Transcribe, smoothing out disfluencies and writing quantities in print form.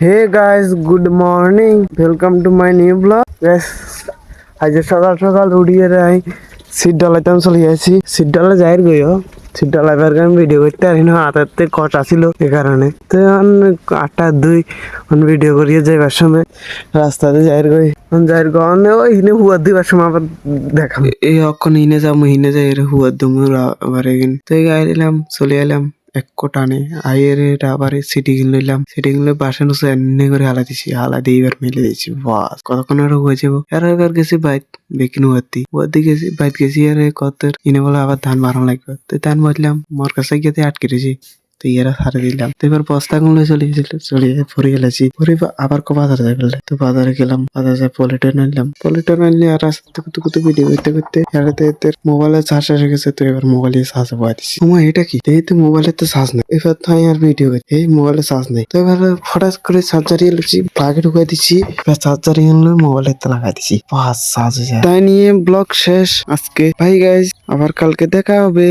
Hey guys, good morning, welcome to my new blog. আজ সকাল সকাল উঠিয়ে রাই সিট ডালাইতাম চলে যাচ্ছি। সিট ডালা যাই গইও সিট ডালাইবার কারণে ভিডিও করতে পারি না, হাতের কটা ছিল এ কারণে। তো 8:02 ভিডিও করিয়ে যাইবার সময় রাস্তাতে যাইর গই যাইর গনে ওই হিনে হুয়া দিবার সময় আবার দেখাম এই অক্ষণ হিনে যাবো, হিনে যাই হুয়া দুমুর আবার এগিন তো গাই এলাম, চলে এলাম এক কোটানে আইয়ের আবার সিটি কিনলাম। সিটি কিনলে বাসে নুসে এমনি করে হালা দিছি, হালা দিয়ে এবার মেলে দিয়েছি। বাস কতক্ষণ আরো হয়ে যাবো। এবার গেছি বাইক বেকিন ওয়াদি গেছি, বাইক গেছি আর কত ইনে বলে আবার ধান মারানো লাগবে। তো ধান মারলাম, মোর কাছে গিয়ে আটকে দিয়েছি। তো ইয়ারা সারে দিলাম। তো এবার বস্তা গুলো চলে গেছিল, চলে ভরে গেলেছি। ভরে আবার বাজারে যাই ফেললে। তো বাজারে গেলাম, বাজারে যাই পলিটন আনলাম। পলিটন আনলে আর রাস্তা করতে ভিডিও করতে করতে এদের মোবাইলে চার্জ এসে গেছে। তো এবার মোবাইলে চার্জ বয়া দিচ্ছি। তোমার এটা কি? এই তো মোবাইলে তো চার্জ নেই। এবার তো আমি আর ভিডিও করি, এই মোবাইলে চার্জ নেই। তো এবার হঠাৎ করে চার্জারি এলুছি, প্লাগে ঢুকাই দিচ্ছি। এবার চার্জারি এনে মোবাইলে তো লাগাই দিচ্ছি। বাস চার্জ হয়ে যায়। তাই নিয়ে ব্লগ শেষ আজকে। ভাই গাইজ, আবার কালকে দেখা হবে।